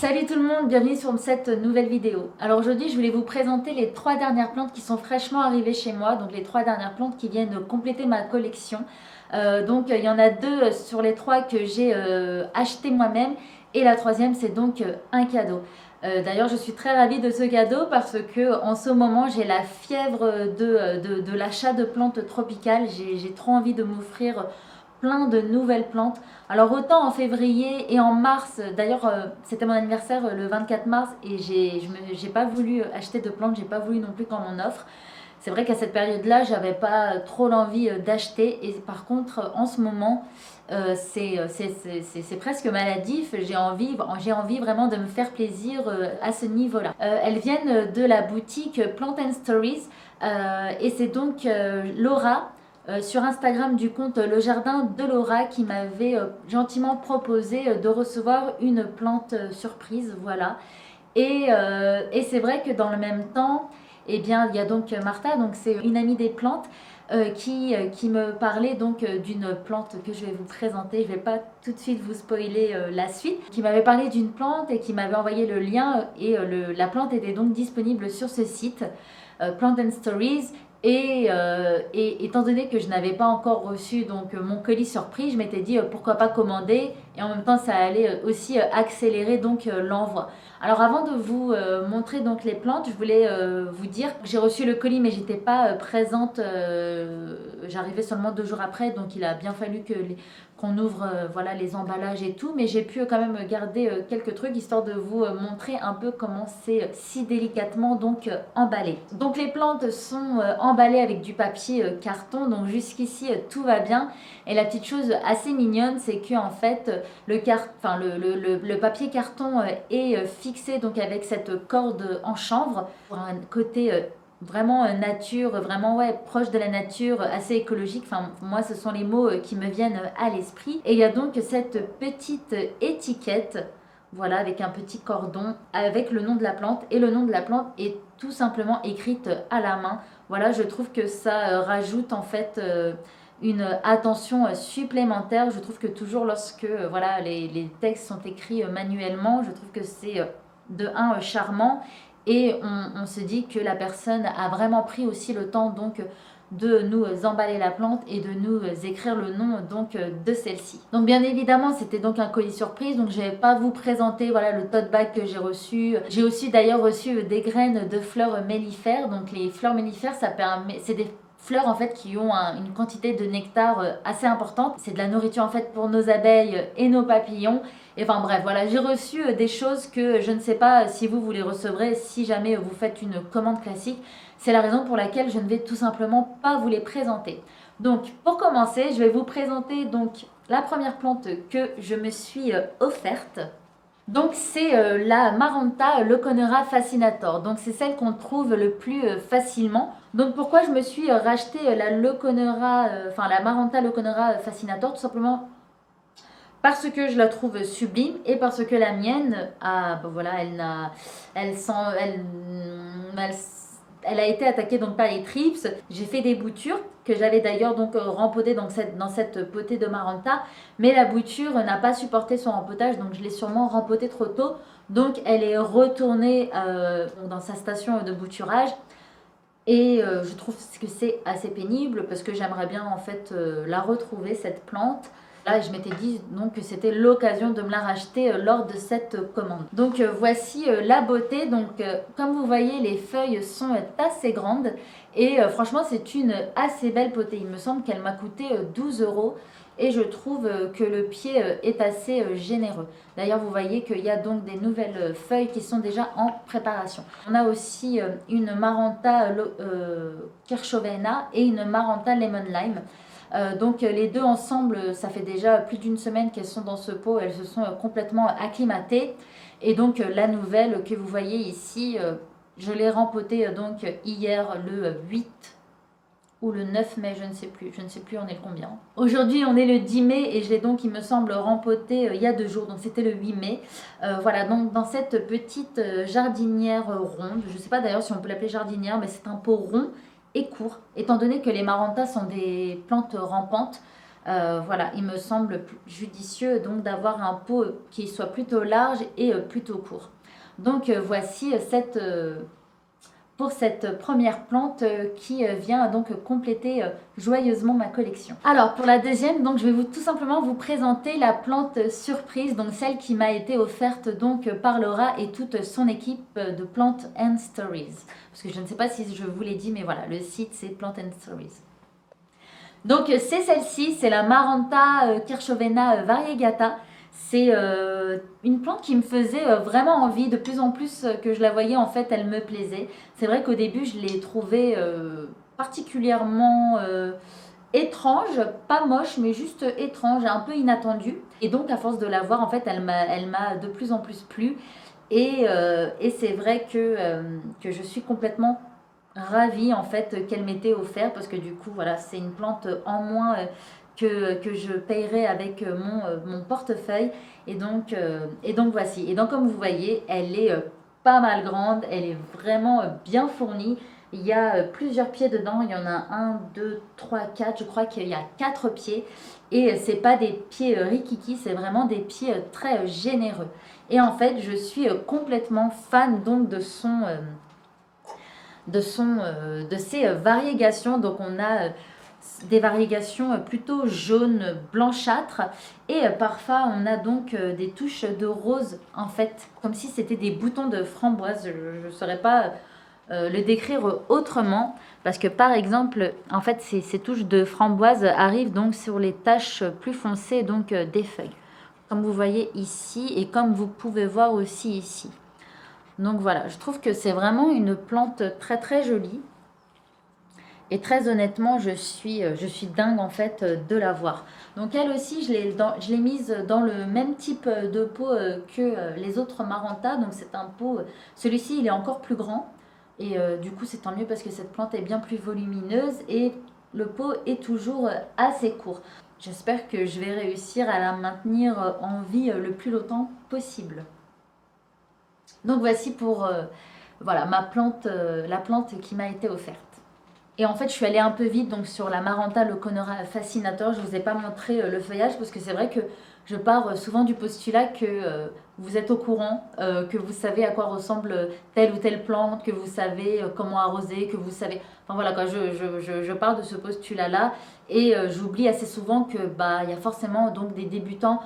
Salut tout le monde, bienvenue sur cette nouvelle vidéo. Alors aujourd'hui je voulais vous présenter les 3 dernières plantes qui sont fraîchement arrivées chez moi, donc les 3 dernières plantes qui viennent compléter ma collection. Donc il y en a 2 sur les 3 que j'ai acheté moi-même et la troisième c'est donc un cadeau. D'ailleurs je suis très ravie de ce cadeau parce que en ce moment j'ai la fièvre de l'achat de plantes tropicales. J'ai trop envie de m'offrir plein de nouvelles plantes. Alors autant en février et en mars, d'ailleurs c'était mon anniversaire le 24 mars et j'ai pas voulu acheter de plantes, j'ai pas voulu non plus qu'on m'en offre. C'est vrai qu'à cette période-là, j'avais pas trop l'envie d'acheter et par contre en ce moment c'est presque maladif, j'ai envie vraiment de me faire plaisir à ce niveau-là. Elles viennent de la boutique Plant and Stories et c'est donc Laura sur Instagram du compte Le Jardin de Laura qui m'avait gentiment proposé de recevoir une plante surprise, voilà. Et c'est vrai que dans le même temps, eh bien, il y a donc Martha, donc c'est une amie des plantes, qui me parlait donc d'une plante que je vais vous présenter. Je ne vais pas tout de suite vous spoiler la suite. Qui m'avait parlé d'une plante et qui m'avait envoyé le lien et la plante était donc disponible sur ce site, Plant and Stories. Et étant donné que je n'avais pas encore reçu donc mon colis surprise, je m'étais dit pourquoi pas commander et en même temps ça allait aussi accélérer donc l'envoi. Alors avant de vous montrer donc les plantes, je voulais vous dire que j'ai reçu le colis mais j'étais pas présente, j'arrivais seulement 2 jours après donc il a bien fallu qu'on ouvre voilà les emballages et tout, mais j'ai pu quand même garder quelques trucs histoire de vous montrer un peu comment c'est si délicatement donc emballé. Donc les plantes sont emballées avec du papier carton, donc jusqu'ici tout va bien. Et la petite chose assez mignonne, c'est que en fait le papier carton est fixé donc avec cette corde en chanvre pour un côté vraiment nature, vraiment ouais, proche de la nature, assez écologique. Enfin, moi, ce sont les mots qui me viennent à l'esprit. Et il y a donc cette petite étiquette, voilà, avec un petit cordon, avec le nom de la plante. Et le nom de la plante est tout simplement écrite à la main. Voilà, je trouve que ça rajoute en fait une attention supplémentaire. Je trouve que toujours lorsque voilà, les textes sont écrits manuellement, je trouve que c'est de un charmant. Et on se dit que la personne a vraiment pris aussi le temps donc de nous emballer la plante et de nous écrire le nom donc de celle-ci. Donc bien évidemment c'était donc un colis surprise, donc je vais pas vous présenter voilà le tote bag que j'ai reçu. J'ai aussi d'ailleurs reçu des graines de fleurs mellifères. Donc les fleurs mellifères, ça permet, c'est des fleurs en fait qui ont une quantité de nectar assez importante. C'est de la nourriture en fait pour nos abeilles et nos papillons. Et enfin bref, voilà, j'ai reçu des choses que je ne sais pas si vous les recevrez si jamais vous faites une commande classique. C'est la raison pour laquelle je ne vais tout simplement pas vous les présenter. Donc pour commencer, je vais vous présenter donc la première plante que je me suis offerte. Donc c'est la Maranta Leuconera fascinator. Donc c'est celle qu'on trouve le plus facilement. Donc pourquoi je me suis racheté la Leuconera, la Maranta Leuconera fascinator, tout simplement parce que je la trouve sublime et parce que la mienne, voilà, elle a été attaquée donc par les trips. J'ai fait des boutures que j'avais d'ailleurs donc rempotées dans cette potée de Maranta, mais la bouture n'a pas supporté son rempotage, donc je l'ai sûrement rempotée trop tôt. Donc elle est retournée dans sa station de bouturage. Et je trouve que c'est assez pénible parce que j'aimerais bien en fait la retrouver, cette plante. Là, je m'étais dit donc que c'était l'occasion de me la racheter lors de cette commande. Donc voici la beauté. Donc comme vous voyez, les feuilles sont assez grandes et franchement c'est une assez belle potée. Il me semble qu'elle m'a coûté 12 € et je trouve que le pied est assez généreux. D'ailleurs vous voyez qu'il y a donc des nouvelles feuilles qui sont déjà en préparation. On a aussi une Maranta Kirchovena et une Maranta Lemon Lime. Donc les deux ensemble, ça fait déjà plus d'une semaine qu'elles sont dans ce pot, elles se sont complètement acclimatées. Et donc la nouvelle que vous voyez ici, je l'ai rempotée donc hier le 8 ou le 9 mai, je ne sais plus on est le combien. Aujourd'hui on est le 10 mai et je l'ai donc il me semble rempoté il y a 2 jours, donc c'était le 8 mai. Voilà, donc dans cette petite jardinière ronde, je ne sais pas d'ailleurs si on peut l'appeler jardinière, mais c'est un pot rond et court, étant donné que les Marantas sont des plantes rampantes. Voilà, il me semble judicieux donc d'avoir un pot qui soit plutôt large et plutôt court. Donc voici pour cette première plante qui vient donc compléter joyeusement ma collection. Alors pour la deuxième, donc je vais tout simplement vous présenter la plante surprise, donc celle qui m'a été offerte donc par Laura et toute son équipe de Plant and Stories. Parce que je ne sais pas si je vous l'ai dit, mais voilà, le site c'est Plant and Stories. Donc c'est celle-ci, c'est la Maranta Kirchovena variegata. C'est une plante qui me faisait vraiment envie, de plus en plus que je la voyais, en fait, elle me plaisait. C'est vrai qu'au début, je l'ai trouvée particulièrement étrange, pas moche, mais juste étrange, un peu inattendue. Et donc, à force de la voir, en fait, elle m'a de plus en plus plu. Et c'est vrai que je suis complètement ravie, en fait, qu'elle m'était offerte, parce que du coup, voilà, c'est une plante en moins que je payerai avec mon portefeuille. Et donc voici. Et donc comme vous voyez, elle est pas mal grande, elle est vraiment bien fournie. Il y a plusieurs pieds dedans, il y en a 1, 2, 3, 4, je crois qu'il y a 4 pieds. Et c'est pas des pieds rikiki, c'est vraiment des pieds très généreux. Et en fait, je suis complètement fan donc de ses variégations. Donc on a des variégations plutôt jaunes, blanchâtres, et parfois on a donc des touches de rose, en fait, comme si c'était des boutons de framboise. Je ne saurais pas le décrire autrement, parce que par exemple, en fait, ces touches de framboise arrivent donc sur les taches plus foncées donc des feuilles, comme vous voyez ici, et comme vous pouvez voir aussi ici. Donc voilà, je trouve que c'est vraiment une plante très très jolie. Et très honnêtement, je suis dingue en fait de la voir. Donc elle aussi, je l'ai mise dans le même type de pot que les autres Maranta. Donc c'est un pot, celui-ci il est encore plus grand. Et du coup c'est tant mieux parce que cette plante est bien plus volumineuse et le pot est toujours assez court. J'espère que je vais réussir à la maintenir en vie le plus longtemps possible. Donc voici pour voilà, ma plante, la plante qui m'a été offerte. Et en fait, je suis allée un peu vite donc sur la Maranta Leconora Fascinator. Je ne vous ai pas montré le feuillage parce que c'est vrai que je pars souvent du postulat que vous êtes au courant, que vous savez à quoi ressemble telle ou telle plante, que vous savez comment arroser, que vous savez... Enfin voilà, quoi, je pars de ce postulat-là et j'oublie assez souvent que bah, y a forcément donc des débutants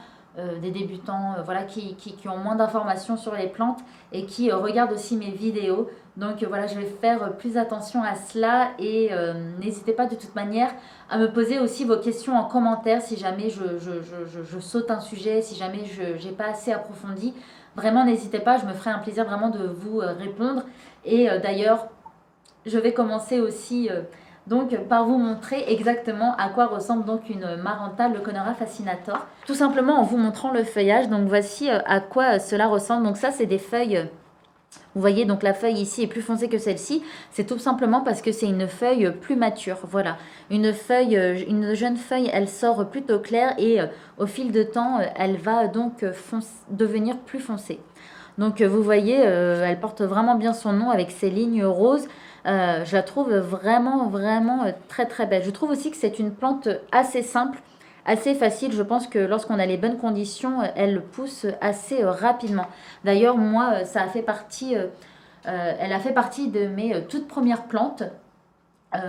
voilà, qui ont moins d'informations sur les plantes et qui regardent aussi mes vidéos. Donc voilà, je vais faire plus attention à cela et n'hésitez pas de toute manière à me poser aussi vos questions en commentaire si jamais je saute un sujet, si jamais je n'ai pas assez approfondi. Vraiment, n'hésitez pas, je me ferai un plaisir vraiment de vous répondre. Et d'ailleurs, je vais commencer aussi donc par vous montrer exactement à quoi ressemble donc une Maranta Leconora Fascinator. Tout simplement en vous montrant le feuillage. Donc voici à quoi cela ressemble. Donc ça, c'est des feuilles... Vous voyez, donc la feuille ici est plus foncée que celle-ci. C'est tout simplement parce que c'est une feuille plus mature. Voilà, une jeune feuille, elle sort plutôt claire et au fil de temps, elle va donc devenir plus foncée. Donc vous voyez, elle porte vraiment bien son nom avec ses lignes roses. Je la trouve vraiment, vraiment très, très belle. Je trouve aussi que c'est une plante assez simple, assez facile. Je pense que lorsqu'on a les bonnes conditions, elle pousse assez rapidement. D'ailleurs, moi, ça a fait partie, elle a fait partie de mes toutes premières plantes.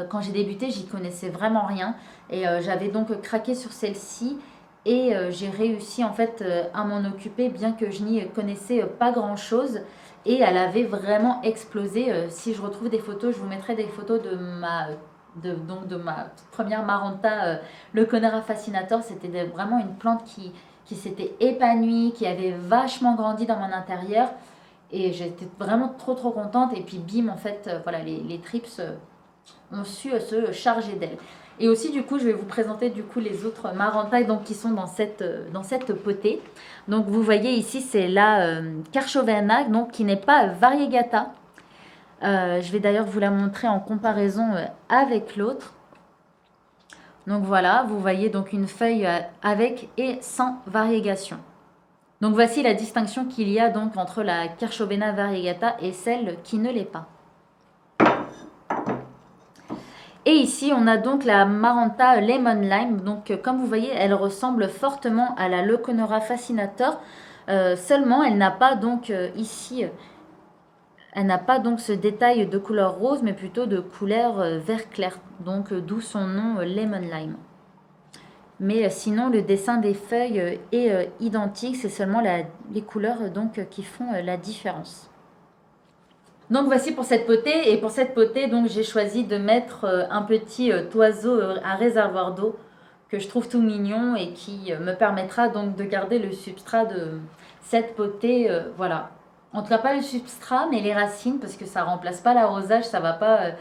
Quand j'ai débuté, j'y connaissais vraiment rien. Et j'avais donc craqué sur celle-ci. Et j'ai réussi en fait à m'en occuper, bien que je n'y connaissais pas grand-chose. Et elle avait vraiment explosé. Si je retrouve des photos, je vous mettrai des photos de ma toute première Maranta Leconora Fascinator. C'était vraiment une plante qui s'était épanouie, qui avait vachement grandi dans mon intérieur. Et j'étais vraiment trop trop contente. Et puis bim, en fait, voilà, les trips ont su se charger d'elle. Et aussi, du coup, je vais vous présenter du coup les autres Maranta donc, qui sont dans cette potée. Donc, vous voyez ici, c'est la Kirchovena, donc qui n'est pas variegata. Je vais d'ailleurs vous la montrer en comparaison avec l'autre. Donc voilà, vous voyez donc une feuille avec et sans variégation. Donc voici la distinction qu'il y a donc entre la Kirchovena variegata et celle qui ne l'est pas. Et ici, on a donc la Maranta Lemon Lime. Donc, comme vous voyez, elle ressemble fortement à la Leconora Fascinator. Seulement, elle n'a pas donc ici, elle n'a pas donc ce détail de couleur rose, mais plutôt de couleur vert clair. Donc, d'où son nom Lemon Lime. Mais sinon, le dessin des feuilles est identique. C'est seulement les couleurs donc qui font la différence. Donc voici pour cette potée, et pour cette potée donc j'ai choisi de mettre un petit oiseau à réservoir d'eau que je trouve tout mignon et qui me permettra donc de garder le substrat de cette potée, voilà. En tout cas pas le substrat mais les racines, parce que ça remplace pas l'arrosage, ça va pas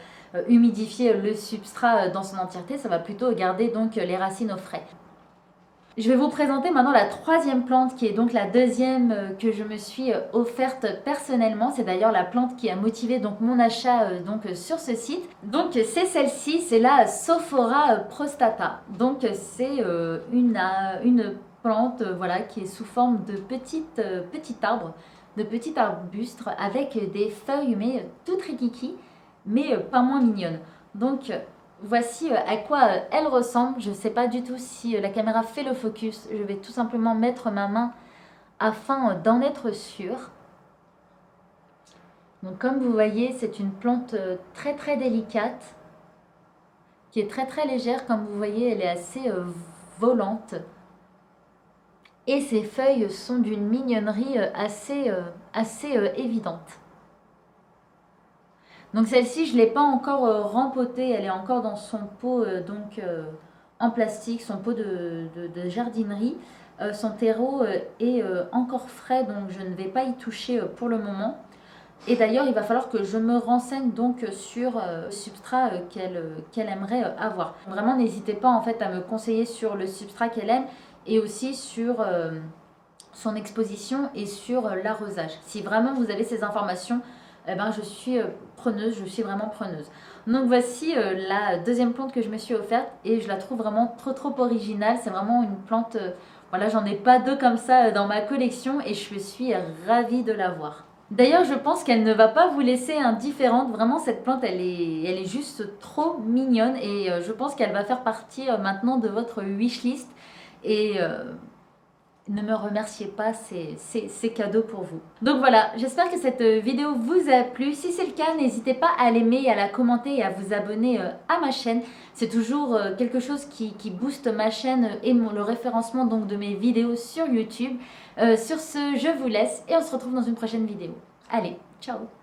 humidifier le substrat dans son entièreté, ça va plutôt garder donc les racines au frais. Je vais vous présenter maintenant la troisième plante qui est donc la deuxième que je me suis offerte personnellement. C'est d'ailleurs la plante qui a motivé donc mon achat sur ce site. Donc c'est celle-ci, c'est la Sophora prostata. Donc c'est une plante voilà, qui est sous forme de petit arbre, de petit arbuste avec des feuilles mais toutes rikiki, mais pas moins mignonnes. Donc voici à quoi elle ressemble. Je ne sais pas du tout si la caméra fait le focus. Je vais tout simplement mettre ma main afin d'en être sûre. Donc comme vous voyez, c'est une plante très très délicate, qui est très très légère. Comme vous voyez, elle est assez volante. Et ses feuilles sont d'une mignonnerie assez évidente. Donc celle-ci, je ne l'ai pas encore rempotée, elle est encore dans son pot en plastique, son pot de jardinerie. Son terreau est encore frais, donc je ne vais pas y toucher pour le moment. Et d'ailleurs, il va falloir que je me renseigne donc sur le substrat qu'elle aimerait avoir. Vraiment, n'hésitez pas en fait à me conseiller sur le substrat qu'elle aime et aussi sur son exposition et sur l'arrosage. Si vraiment vous avez ces informations, eh ben, je suis preneuse, je suis vraiment preneuse. Donc voici la deuxième plante que je me suis offerte et je la trouve vraiment trop originale. C'est vraiment une plante, voilà, j'en ai pas deux comme ça dans ma collection et je suis ravie de l'avoir. D'ailleurs, je pense qu'elle ne va pas vous laisser indifférente. Vraiment, cette plante, elle est juste trop mignonne et je pense qu'elle va faire partie maintenant de votre wishlist. Et ne me remerciez pas, c'est cadeau pour vous. Donc voilà, j'espère que cette vidéo vous a plu. Si c'est le cas, n'hésitez pas à l'aimer, à la commenter et à vous abonner à ma chaîne. C'est toujours quelque chose qui booste ma chaîne et le référencement donc de mes vidéos sur YouTube. Sur ce, je vous laisse et on se retrouve dans une prochaine vidéo. Allez, ciao!